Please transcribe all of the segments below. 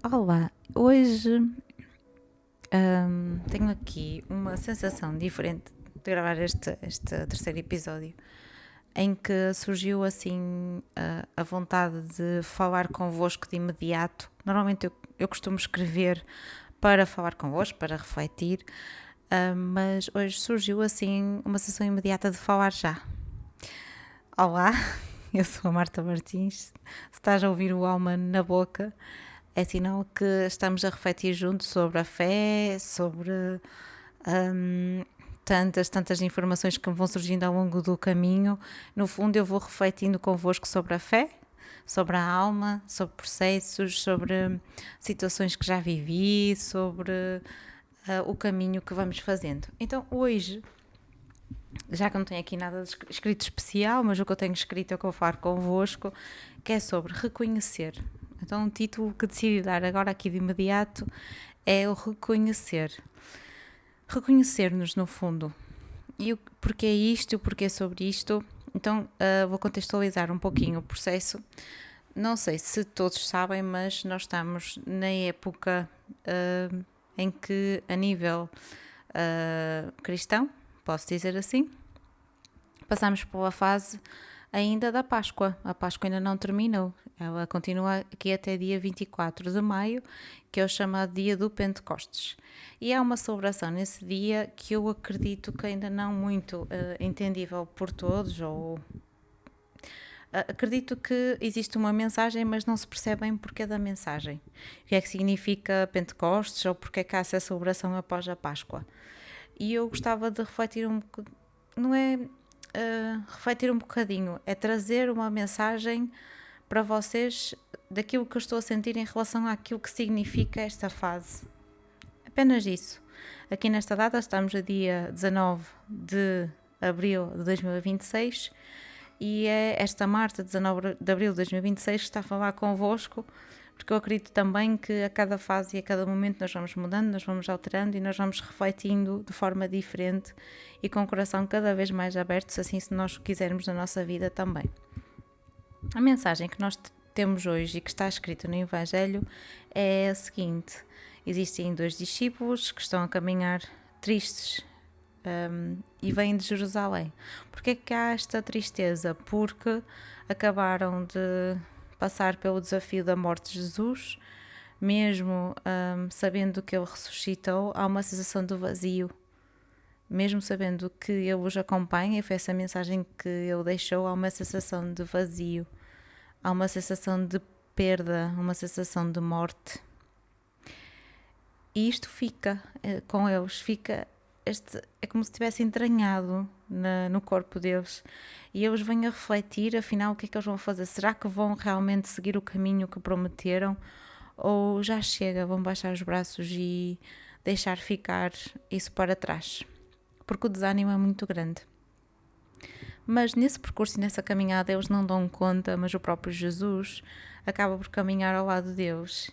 Olá, hoje tenho aqui uma sensação diferente de gravar este terceiro episódio, em que surgiu assim a vontade de falar convosco de imediato. Normalmente eu costumo escrever para falar convosco, para refletir, mas hoje surgiu assim uma sensação imediata de falar já. Olá, eu sou a Marta Martins. Se estás a ouvir o Alma na boca, é sinal que estamos a refletir juntos sobre a fé, sobre tantas informações que vão surgindo ao longo do caminho. No fundo, eu vou refletindo convosco sobre a fé, sobre a alma, sobre processos, sobre situações que já vivi, sobre o caminho que vamos fazendo. Então, hoje, já que não tenho aqui nada escrito especial, mas o que eu tenho escrito é o que eu vou falar convosco, que é sobre reconhecer. Então, o título que decidi dar agora aqui de imediato é o reconhecer. Reconhecer-nos, no fundo. E o porquê isto e o porquê sobre isto. Então, vou contextualizar um pouquinho o processo. Não sei se todos sabem, mas nós estamos na época em que, a nível cristão, posso dizer assim, passamos pela fase ainda da Páscoa. A Páscoa ainda não terminou. Ela continua aqui até dia 24 de maio, que é o chamado dia do Pentecostes. E há uma celebração nesse dia que eu acredito que ainda não muito entendível por todos, ou acredito que existe uma mensagem, mas não se percebe bem porquê da mensagem. O que é que significa Pentecostes, ou porque é que há essa celebração após a Páscoa. E eu gostava de refletir um bocadinho, não é refletir um bocadinho, é trazer uma mensagem para vocês daquilo que eu estou a sentir em relação àquilo que significa esta fase. Apenas isso. Aqui nesta data estamos a dia 19 de abril de 2026 e é esta Marta, 19 de abril de 2026, que está a falar convosco, porque eu acredito também que a cada fase e a cada momento nós vamos mudando, nós vamos alterando e nós vamos refletindo de forma diferente e com o coração cada vez mais aberto, se assim se nós quisermos na nossa vida também. A mensagem que nós temos hoje e que está escrita no Evangelho é a seguinte: existem dois discípulos que estão a caminhar tristes e vêm de Jerusalém. Porquê é que há esta tristeza? Porque acabaram de passar pelo desafio da morte de Jesus, mesmo sabendo que ele ressuscitou, há uma sensação de vazio. Mesmo sabendo que ele os acompanha, e foi essa mensagem que ele deixou, há uma sensação de vazio, há uma sensação de perda, uma sensação de morte. E isto fica com eles, é como se tivesse entranhado no corpo deles. E eles vêm a refletir, afinal, o que é que eles vão fazer? Será que vão realmente seguir o caminho que prometeram? Ou já chega, vão baixar os braços e deixar ficar isso para trás? Porque o desânimo é muito grande. Mas nesse percurso e nessa caminhada eles não dão conta, mas o próprio Jesus acaba por caminhar ao lado deles.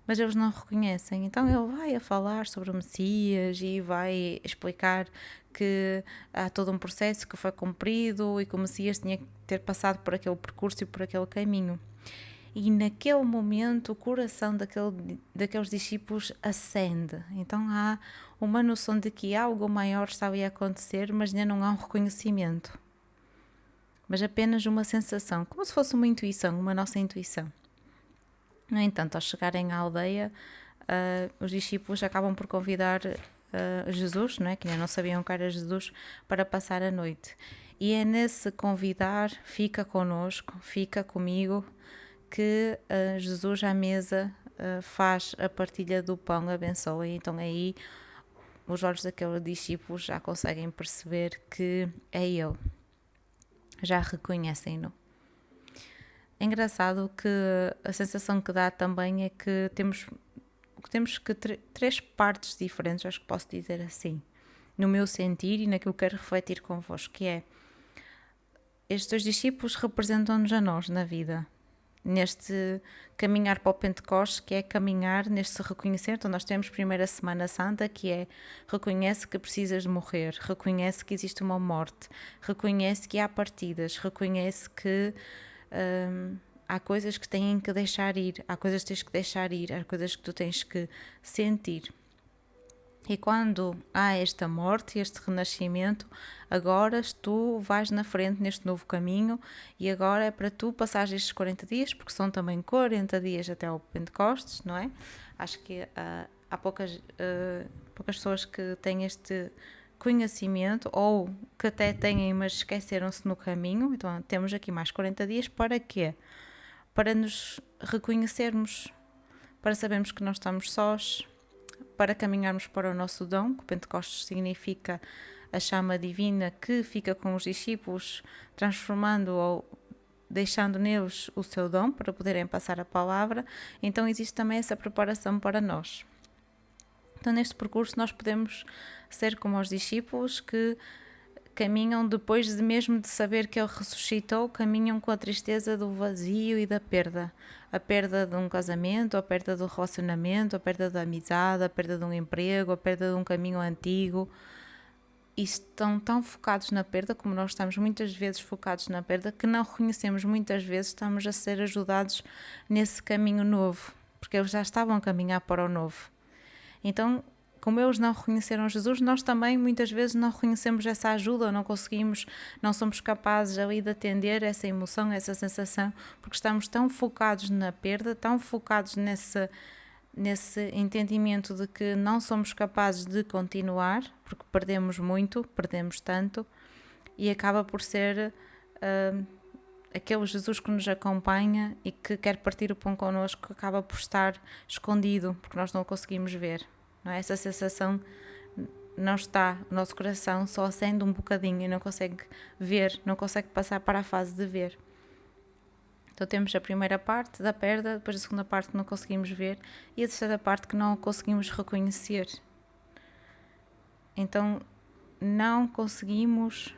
Mas eles não reconhecem. Então ele vai a falar sobre o Messias e vai explicar que há todo um processo que foi cumprido e que o Messias tinha que ter passado por aquele percurso e por aquele caminho. E naquele momento o coração daqueles discípulos acende. Então há uma noção de que algo maior está ali a acontecer, mas ainda não há um reconhecimento. Mas apenas uma sensação, como se fosse uma intuição, uma nossa intuição. No entanto, ao chegarem à aldeia, os discípulos acabam por convidar Jesus, não é? Que ainda não sabiam que era Jesus, para passar a noite. E é nesse convidar, fica connosco, fica comigo, que Jesus à mesa faz a partilha do pão, abençoa, e então aí os olhos daqueles discípulos já conseguem perceber que é Ele, já reconhecem-no. É engraçado que a sensação que dá também é que temos três partes diferentes, acho que posso dizer assim, no meu sentir e naquilo que quero refletir convosco, que é, estes dois discípulos representam-nos a nós na vida, neste caminhar para o Pentecostes, que é caminhar neste reconhecer. Então nós temos primeiro a Semana Santa, que é reconhece que precisas de morrer, reconhece que existe uma morte, reconhece que há partidas, reconhece que há coisas que têm que deixar ir, há coisas que tens que deixar ir, há coisas que tu tens que sentir. E quando há esta morte, este renascimento, agora tu vais na frente neste novo caminho e agora é para tu passares estes 40 dias, porque são também 40 dias até ao Pentecostes, não é? Acho que há poucas pessoas que têm este conhecimento ou que até têm, mas esqueceram-se no caminho. Então temos aqui mais 40 dias para quê? Para nos reconhecermos, para sabermos que não estamos sós, para caminharmos para o nosso dom, que o Pentecostes significa a chama divina que fica com os discípulos, transformando ou deixando neles o seu dom para poderem passar a palavra. Então existe também essa preparação para nós. Então neste percurso nós podemos ser como os discípulos que caminham depois de mesmo de saber que Ele ressuscitou, caminham com a tristeza do vazio e da perda. A perda de um casamento, a perda do relacionamento, a perda da amizade, a perda de um emprego, a perda de um caminho antigo. E estão tão focados na perda, como nós estamos muitas vezes focados na perda, que não reconhecemos muitas vezes, estamos a ser ajudados nesse caminho novo, porque eles já estavam a caminhar para o novo. Então, como eles não reconheceram Jesus, nós também muitas vezes não reconhecemos essa ajuda, ou não conseguimos, não somos capazes ali de atender essa emoção, essa sensação, porque estamos tão focados na perda, tão focados nesse entendimento de que não somos capazes de continuar, porque perdemos muito, perdemos tanto, e acaba por ser aquele Jesus que nos acompanha e que quer partir o pão connosco, acaba por estar escondido, porque nós não o conseguimos ver. Não é? Essa sensação não está, o nosso coração só acende um bocadinho e não consegue ver, não consegue passar para a fase de ver. Então temos a primeira parte da perda, depois a segunda parte que não conseguimos ver e a terceira parte que não conseguimos reconhecer. Então não conseguimos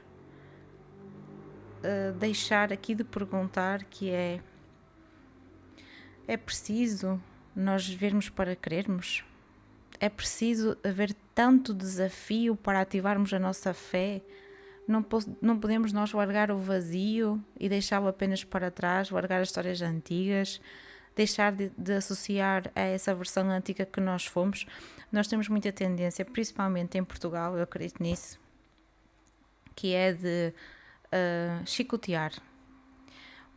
deixar aqui de perguntar que é preciso nós vermos para querermos? É preciso haver tanto desafio para ativarmos a nossa fé? Não podemos nós largar o vazio e deixá-lo apenas para trás, largar as histórias antigas, deixar de associar a essa versão antiga que nós fomos. Nós temos muita tendência, principalmente em Portugal, eu acredito nisso, que é de chicotear.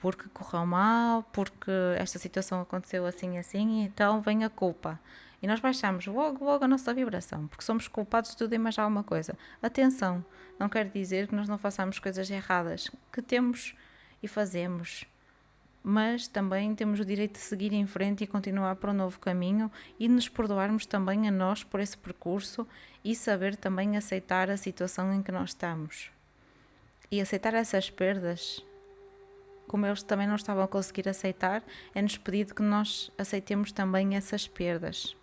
Porque correu mal, porque esta situação aconteceu assim, então vem a culpa. E nós baixamos logo a nossa vibração, porque somos culpados de tudo e mais alguma coisa. Atenção, não quer dizer que nós não façamos coisas erradas, que temos e fazemos, mas também temos o direito de seguir em frente e continuar para um novo caminho e nos perdoarmos também a nós por esse percurso e saber também aceitar a situação em que nós estamos. E aceitar essas perdas, como eles também não estavam a conseguir aceitar, é-nos pedido que nós aceitemos também essas perdas.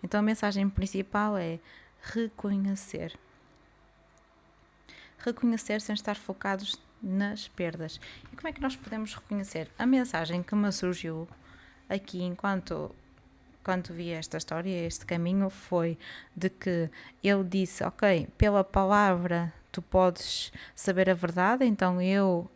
Então a mensagem principal é reconhecer. Reconhecer sem estar focados nas perdas. E como é que nós podemos reconhecer? A mensagem que me surgiu aqui enquanto vi esta história, este caminho, foi de que ele disse, ok, pela palavra tu podes saber a verdade, então eu...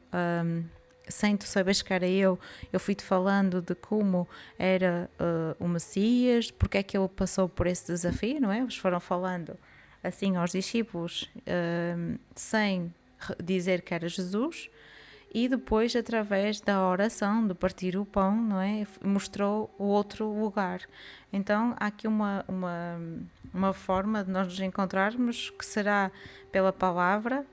sem tu saberes que era eu fui-te falando de como era o Messias, porque é que ele passou por esse desafio, não é? Eles foram falando assim aos discípulos, sem dizer que era Jesus, e depois, através da oração, de partir o pão, não é? Mostrou o outro lugar. Então, há aqui uma forma de nós nos encontrarmos, que será pela palavra.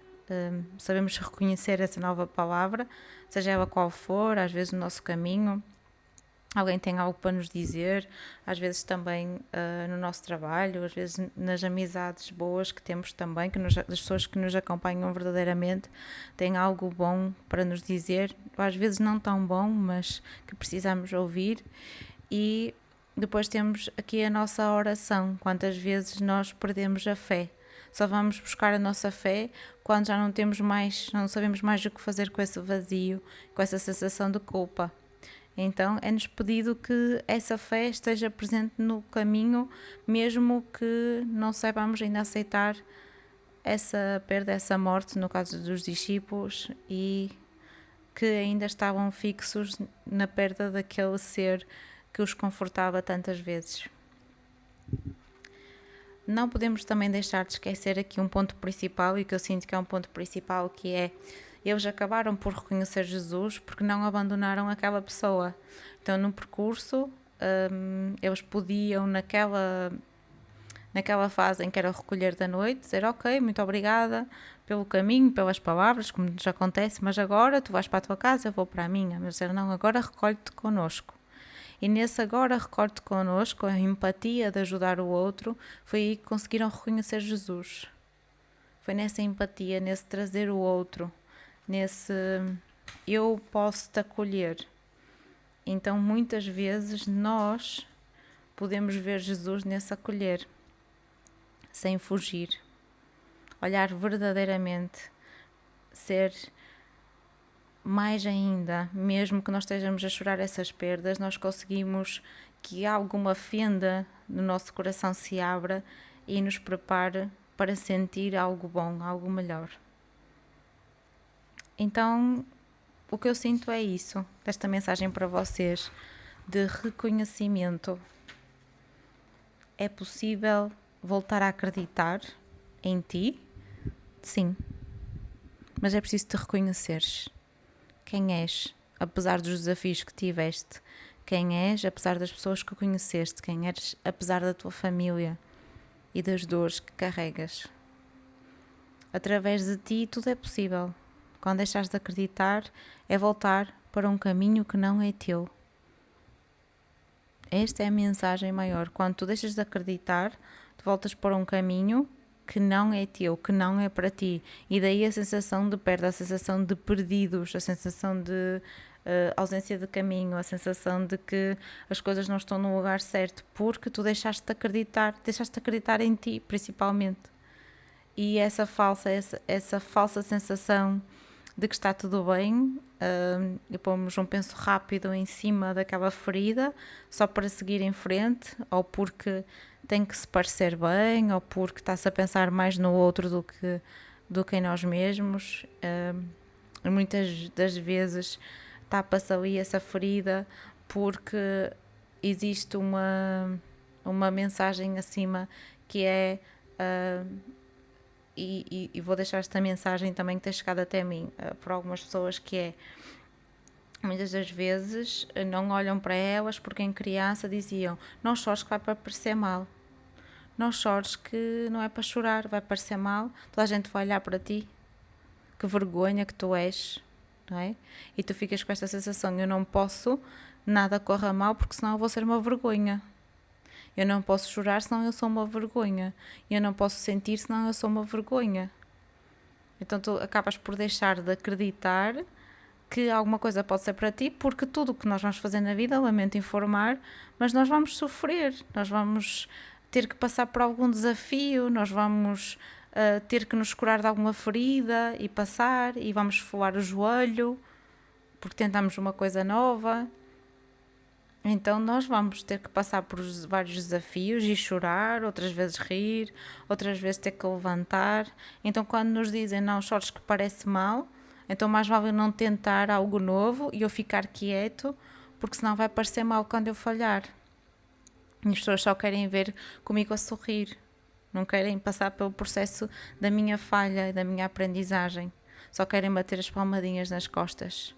Sabemos reconhecer essa nova palavra, seja ela qual for, às vezes no nosso caminho alguém tem algo para nos dizer, às vezes também no nosso trabalho, às vezes nas amizades boas que temos também, as pessoas que nos acompanham verdadeiramente têm algo bom para nos dizer, às vezes não tão bom, mas que precisamos ouvir. E depois temos aqui a nossa oração, quantas vezes nós perdemos a fé. Só vamos buscar a nossa fé quando já não temos mais, não sabemos mais o que fazer com esse vazio, com essa sensação de culpa. Então é-nos pedido que essa fé esteja presente no caminho, mesmo que não saibamos ainda aceitar essa perda, essa morte, no caso dos discípulos, e que ainda estavam fixos na perda daquele ser que os confortava tantas vezes. Não podemos também deixar de esquecer aqui um ponto principal, e que eu sinto que é um ponto principal, que é: eles acabaram por reconhecer Jesus porque não abandonaram aquela pessoa. Então, no percurso, eles podiam, naquela fase em que era o recolher da noite, dizer: ok, muito obrigada pelo caminho, pelas palavras, como nos acontece, mas agora tu vais para a tua casa, eu vou para a minha. Mas disseram: não, agora recolhe-te connosco. E nesse agora recolhe-te connosco, a empatia de ajudar o outro, foi aí que conseguiram reconhecer Jesus. Foi nessa empatia, nesse trazer o outro, nesse eu posso te acolher. Então, muitas vezes nós podemos ver Jesus nesse acolher, sem fugir, olhar verdadeiramente, ser mais ainda, mesmo que nós estejamos a chorar essas perdas, nós conseguimos que alguma fenda no nosso coração se abra e nos prepare para sentir algo bom, algo melhor. Então, o que eu sinto é isso, desta mensagem para vocês, de reconhecimento. É possível voltar a acreditar em ti? Sim. Mas é preciso te reconheceres. Quem és, apesar dos desafios que tiveste. Quem és, apesar das pessoas que conheceste. Quem eres, apesar da tua família e das dores que carregas. Através de ti, tudo é possível. Quando deixares de acreditar, é voltar para um caminho que não é teu. Esta é a mensagem maior. Quando tu deixas de acreditar, tu voltas para um caminho que não é teu, que não é para ti. E daí a sensação de perda, a sensação de perdidos, a sensação de ausência de caminho, a sensação de que as coisas não estão no lugar certo, porque tu deixaste de acreditar em ti, principalmente. E essa falsa sensação de que está tudo bem, e pomos um penso rápido em cima daquela ferida, só para seguir em frente, ou porque tem que se parecer bem, ou porque está-se a pensar mais no outro do que em nós mesmos. Muitas das vezes tapa-se ali essa ferida porque existe uma mensagem acima que é... E vou deixar esta mensagem também que tem chegado até mim, por algumas pessoas, que é: muitas das vezes não olham para elas porque em criança diziam: não chores que vai parecer mal, não chores que não é para chorar, vai parecer mal, toda a gente vai olhar para ti, que vergonha que tu és, não é? E tu ficas com esta sensação: eu não posso, nada corra mal porque senão eu vou ser uma vergonha. Eu não posso chorar senão eu sou uma vergonha. Eu não posso sentir senão eu sou uma vergonha. Então tu acabas por deixar de acreditar que alguma coisa pode ser para ti, porque tudo o que nós vamos fazer na vida, lamento informar, mas nós vamos sofrer, nós vamos ter que passar por algum desafio, nós vamos ter que nos curar de alguma ferida e passar, e vamos esfolar o joelho porque tentamos uma coisa nova. Então nós vamos ter que passar por vários desafios e chorar, outras vezes rir, outras vezes ter que levantar. Então quando nos dizem não chores que parece mal, então mais vale eu não tentar algo novo e eu ficar quieto, porque senão vai parecer mal quando eu falhar. E as pessoas só querem ver comigo a sorrir, não querem passar pelo processo da minha falha e da minha aprendizagem, só querem bater as palmadinhas nas costas.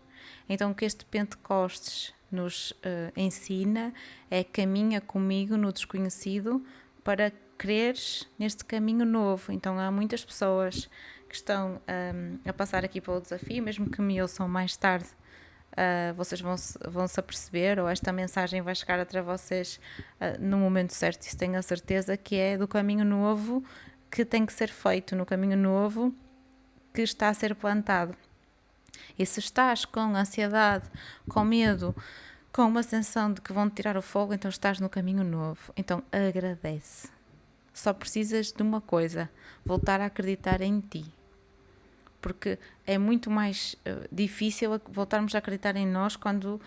Então o que este Pentecostes nos ensina é: caminha comigo no desconhecido para creres neste caminho novo. Então há muitas pessoas que estão a passar aqui pelo desafio, mesmo que me ouçam mais tarde, vocês vão-se aperceber, ou esta mensagem vai chegar até vocês no momento certo, isso tenho a certeza, que é do caminho novo que tem que ser feito, no caminho novo que está a ser plantado. E se estás com ansiedade, com medo, com uma sensação de que vão te tirar o fogo, então estás no caminho novo. Então agradece. Só precisas de uma coisa: voltar a acreditar em ti. Porque é muito mais difícil voltarmos a acreditar em nós quando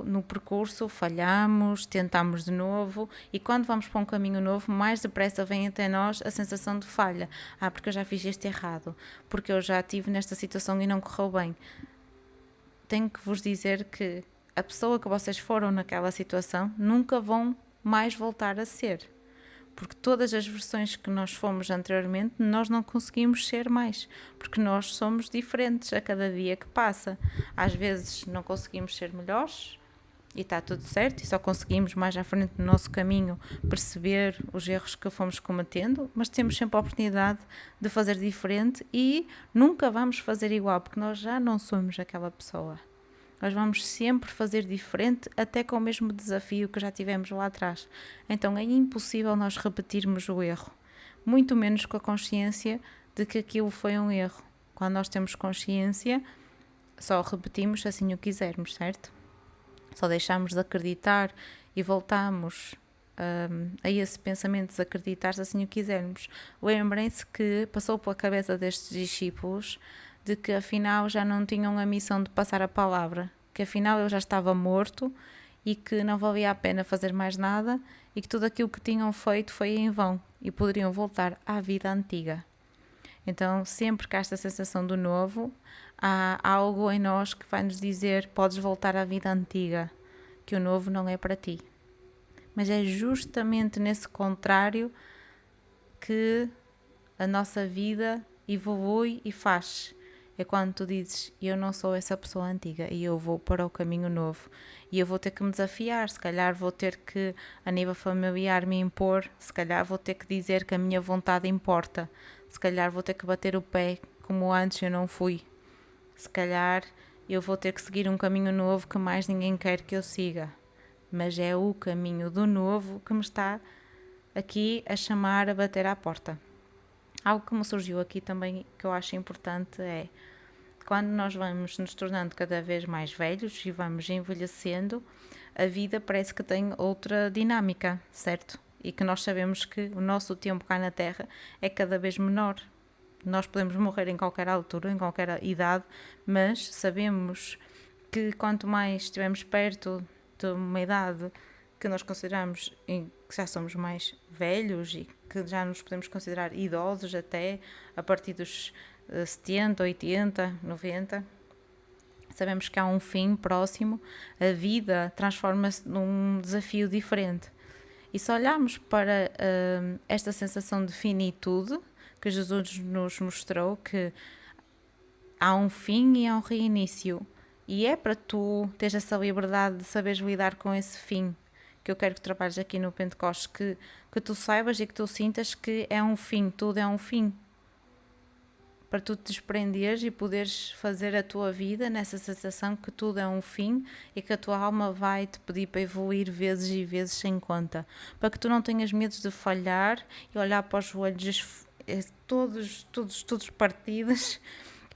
no percurso falhamos, tentamos de novo, e quando vamos para um caminho novo, mais depressa vem até nós a sensação de falha. Porque eu já fiz este errado, porque eu já estive nesta situação e não correu bem. tenho que vos dizer que a pessoa que vocês foram naquela situação nunca vão mais voltar a ser. Porque todas as versões que nós fomos anteriormente, nós não conseguimos ser mais. Porque nós somos diferentes a cada dia que passa. Às vezes não conseguimos ser melhores e está tudo certo, e só conseguimos mais à frente no nosso caminho perceber os erros que fomos cometendo, mas temos sempre a oportunidade de fazer diferente e nunca vamos fazer igual, porque nós já não somos aquela pessoa. Nós vamos sempre fazer diferente, até com o mesmo desafio que já tivemos lá atrás. Então é impossível nós repetirmos o erro, muito menos com a consciência de que aquilo foi um erro. Quando nós temos consciência, só repetimos se assim o quisermos, certo? Só deixamos de acreditar e voltamos a esse pensamento de desacreditar se assim o quisermos. Lembrem-se que passou pela cabeça destes discípulos de que afinal já não tinham a missão de passar a palavra, que afinal eu já estava morto e que não valia a pena fazer mais nada e que tudo aquilo que tinham feito foi em vão e poderiam voltar à vida antiga. Então, sempre que há esta sensação do novo, há algo em nós que vai nos dizer: podes voltar à vida antiga, que o novo não é para ti. Mas é justamente nesse contrário que a nossa vida evolui e faz. É quando tu dizes: eu não sou essa pessoa antiga e eu vou para o caminho novo. E eu vou ter que me desafiar, se calhar vou ter que, a nível familiar, me impor, se calhar vou ter que dizer que a minha vontade importa, se calhar vou ter que bater o pé como antes eu não fui, se calhar eu vou ter que seguir um caminho novo que mais ninguém quer que eu siga. Mas é o caminho do novo que me está aqui a chamar, a bater à porta. Algo que me surgiu aqui também que eu acho importante é: quando nós vamos nos tornando cada vez mais velhos e vamos envelhecendo, a vida parece que tem outra dinâmica, certo? E que nós sabemos que o nosso tempo cá na Terra é cada vez menor. Nós podemos morrer em qualquer altura, em qualquer idade, mas sabemos que quanto mais estivermos perto de uma idade que nós consideramos que já somos mais velhos e que já nos podemos considerar idosos até a partir dos 70, 80, 90, sabemos que há um fim próximo, a vida transforma-se num desafio diferente. E se olharmos para esta sensação de finitude que Jesus nos mostrou, que há um fim e há um reinício, e é para tu teres essa liberdade de saberes lidar com esse fim, que eu quero que trabalhes aqui no Pentecostes, que tu saibas e que tu sintas que é um fim, tudo é um fim, para tu te desprenderes e poderes fazer a tua vida nessa sensação que tudo é um fim e que a tua alma vai te pedir para evoluir vezes e vezes sem conta, para que tu não tenhas medo de falhar e olhar para os joelhos todos partidos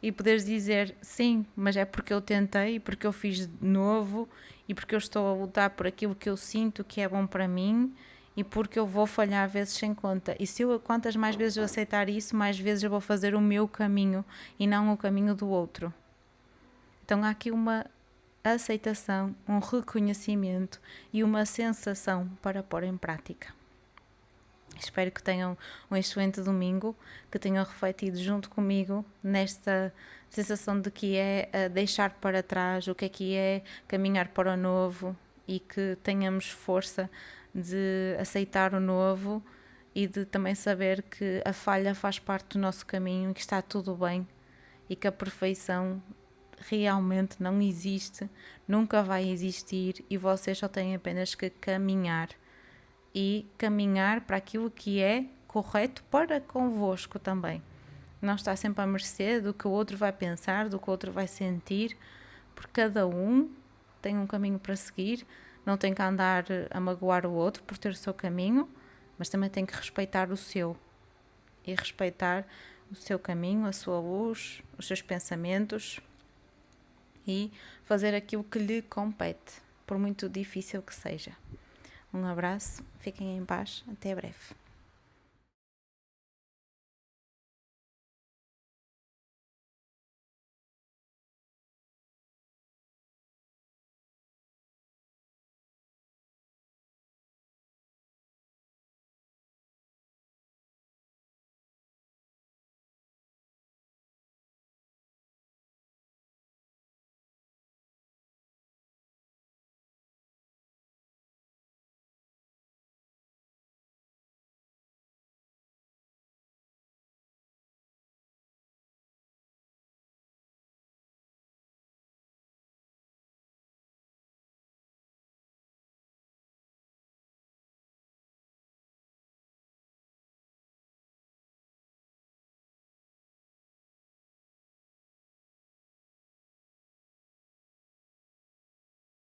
e poderes dizer: sim, mas é porque eu tentei, porque eu fiz de novo e porque eu estou a lutar por aquilo que eu sinto que é bom para mim e porque eu vou falhar vezes sem conta. E quantas mais vezes eu aceitar isso, mais vezes eu vou fazer o meu caminho e não o caminho do outro. Então há aqui uma aceitação, um reconhecimento e uma sensação para pôr em prática. Espero que tenham um excelente domingo, que tenham refletido junto comigo nesta sensação de que é deixar para trás, o que é caminhar para o novo e que tenhamos força de aceitar o novo e de também saber que a falha faz parte do nosso caminho e que está tudo bem e que a perfeição realmente não existe, nunca vai existir e vocês só têm apenas que caminhar e caminhar para aquilo que é correto para convosco também. Não está sempre à mercê do que o outro vai pensar, do que o outro vai sentir, porque cada um tem um caminho para seguir, não tem que andar a magoar o outro por ter o seu caminho, mas também tem que respeitar o seu e respeitar o seu caminho, a sua luz, os seus pensamentos e fazer aquilo que lhe compete, por muito difícil que seja. Um abraço, fiquem em paz, até breve.